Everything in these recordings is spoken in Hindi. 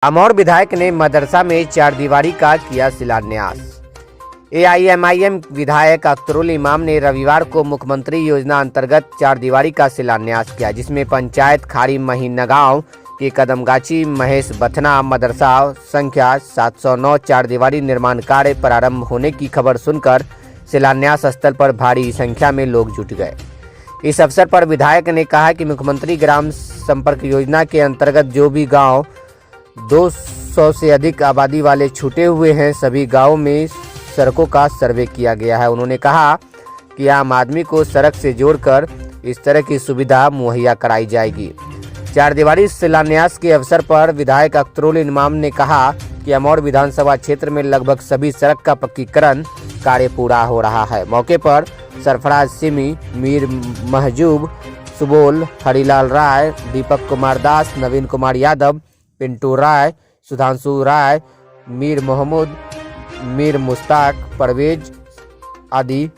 अमौर विधायक ने मदरसा में चारदीवारी का किया शिलान्यास। एआईएमआईएम विधायक अख्तरुल इमाम ने रविवार को मुख्यमंत्री योजना अंतर्गत चारदीवारी का शिलान्यास किया, जिसमें पंचायत खाड़ी महीनगांव के कदमगाछी महेश बथना मदरसा संख्या 709 चारदीवारी निर्माण कार्य प्रारंभ होने की खबर सुनकर शिलान्यास स्थल पर भारी संख्या में लोग जुट गए। इस अवसर पर विधायक ने कहा कि मुख्यमंत्री ग्राम संपर्क योजना के अंतर्गत जो भी गांव 200 से अधिक आबादी वाले छूटे हुए हैं, सभी गांवों में सड़कों का सर्वे किया गया है। उन्होंने कहा कि आम आदमी को सड़क से जोड़कर इस तरह की सुविधा मुहैया कराई जाएगी। चारदीवारी शिलान्यास के अवसर पर विधायक अख्तरुल इमाम ने कहा कि अमौर विधानसभा क्षेत्र में लगभग सभी सड़क का पक्कीकरण कार्य पूरा हो रहा है। मौके पर सरफराज सिमी, मीर महजूब, सुबोल, हरिलाल राय, दीपक कुमार दास, नवीन कुमार यादव, पिंटू राय, सुधांशु राय, मीर मोहम्मद, मीर मुश्ताक, परवेज आदि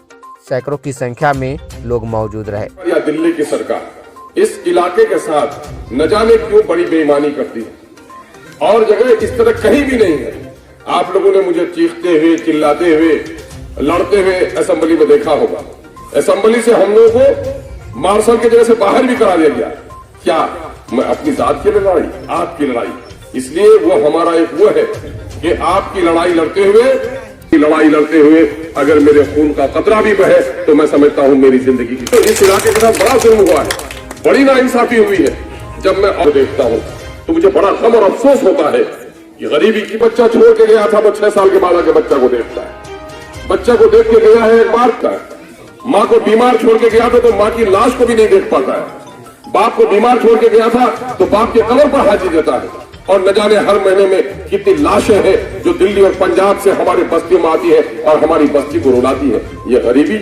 सैकड़ों की संख्या में लोग मौजूद रहे। या दिल्ली की सरकार इस इलाके के साथ न जाने क्यों बड़ी बेईमानी करती है और जगह इस तरह कहीं भी नहीं है। आप लोगों ने मुझे चीखते हुए, चिल्लाते हुए, लड़ते हुए असेंबली में देखा होगा। असेंबली से हम लोगों को मार्शल की जगह से बाहर भी करा दिया गया। क्या मैं अपनी जात की लड़ाई, आपकी लड़ाई, इसलिए वो हमारा एक वो है कि आपकी लड़ाई लड़ते हुए अगर मेरे खून का कतरा भी बहे तो मैं समझता हूं मेरी जिंदगी की। तो इस इलाके के साथ बड़ा जुल्म हुआ है, बड़ी नाइंसाफी हुई है। जब मैं और देखता हूं तो मुझे बड़ा गम और अफसोस होता है कि गरीबी की बच्चा छोड़ के गया था, वो 6 साल के बाद आके बच्चा को देखता है, बच्चा को देख के गया है, मारता है। माँ को बीमार छोड़ के गया था तो माँ की लाश को भी नहीं देख पाता है। बाप को बीमार छोड़ के गया था तो बाप के कब्र पर हाजिर देता है। और न जाने हर महीने में कितनी लाशें हैं जो दिल्ली और पंजाब से हमारी बस्ती में आती है और हमारी बस्ती को रुलाती है। ये गरीबी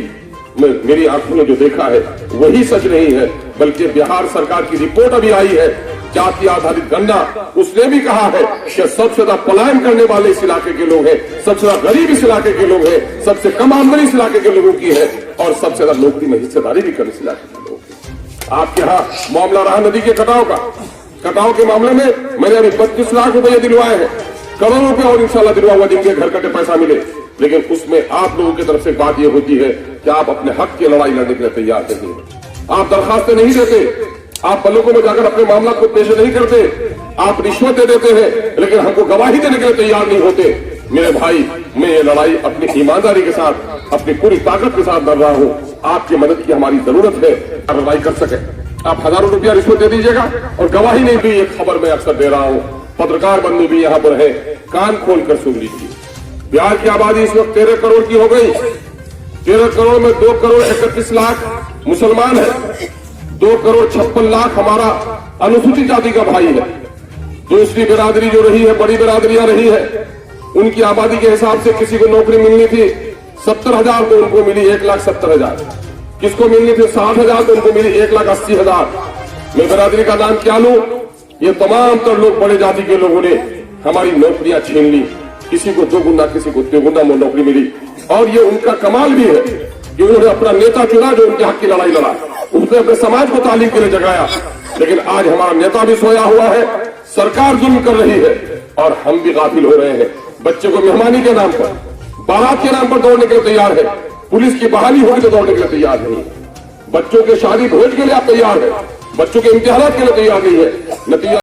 में मेरी आंखों में जो देखा है वही सच नहीं है, बल्कि बिहार सरकार की रिपोर्ट अभी आई है, जाति आधारित गणना, उसने भी कहा है कि सबसे ज्यादा पलायन करने वाले इस इलाके के लोग हैं, सबसे ज्यादा गरीब इस इलाके के लोग हैं, सबसे कम आमदनी इस इलाके के लोगों की है और सबसे ज्यादा नौकरी में हिस्सेदारी भी करने इस इलाके के लोग। आपके यहाँ मामला रहा नदी के कटाव के मामले में मैंने अभी 25 लाख रुपए दिलवाए हैं, करोड़ रुपए और इंशाल्लाह दिलवा हुआ जिनके घर कटे पैसा मिले। लेकिन उसमें आप लोगों की तरफ से बात यह होती है कि आप अपने हक की लड़ाई लड़ने के लिए तैयार नहीं है। आप दरखास्तें नहीं देते, आप बल्लों में जाकर अपने मामला को पेश नहीं करते, आप रिश्वत दे देते हैं, लेकिन हमको गवाही देने के लिए तैयार नहीं होते। मेरे भाई, मैं ये लड़ाई अपनी ईमानदारी के साथ, अपनी पूरी ताकत के साथ लड़ रहा हूँ। आपकी मदद की हमारी जरूरत है, लड़ाई कर सके। आप हजारों रुपया रिश्वत दे दीजिएगा और गवाही नहीं दी। एक खबर मैं अक्सर दे रहा हूँ, पत्रकार बंधु भी यहाँ पर है, कान खोल कर सुन लीजिए। बिहार की आबादी इस वक्त 13 करोड़ की हो गई। 13 करोड़ में 2 करोड़ 31 लाख मुसलमान है, 2 करोड़ 56 लाख हमारा अनुसूचित जाति का भाई है। दूसरी बिरादरी जो रही है, बड़ी बिरादरियां रही है, उनकी आबादी के हिसाब से किसी को नौकरी मिलनी थी 70,000 तो उनको मिली 1,70,000, किसको मिलनी थी 60,000 तो उनको मिली 1,80,000। मैं बिरादरी का नाम क्या लूं? ये तमाम तर लोग बड़े जाति के लोगों ने हमारी नौकरियां छीन ली। किसी को 2 गुना, किसी को 3 गुना नौकरी मिली। और ये उनका कमाल भी है कि उन्होंने अपना नेता चुना जो उनके हक की लड़ाई लड़ा, उसने अपने समाज को तालीम के लिए जगाया। लेकिन आज हमारा नेता भी सोया हुआ है, सरकार जुल्म कर रही है और हम भी गाफिल हो रहे हैं। बच्चे को मेहमानी के नाम पर, बारात के नाम पर दौड़ने के लिए तैयार है, पुलिस की बहाली होगी तो दौड़ने के लिए तैयार नहीं। बच्चों के शादी भोज के लिए आप तैयार है, बच्चों के इम्तिहानात के लिए तैयार नहीं है। नतीजा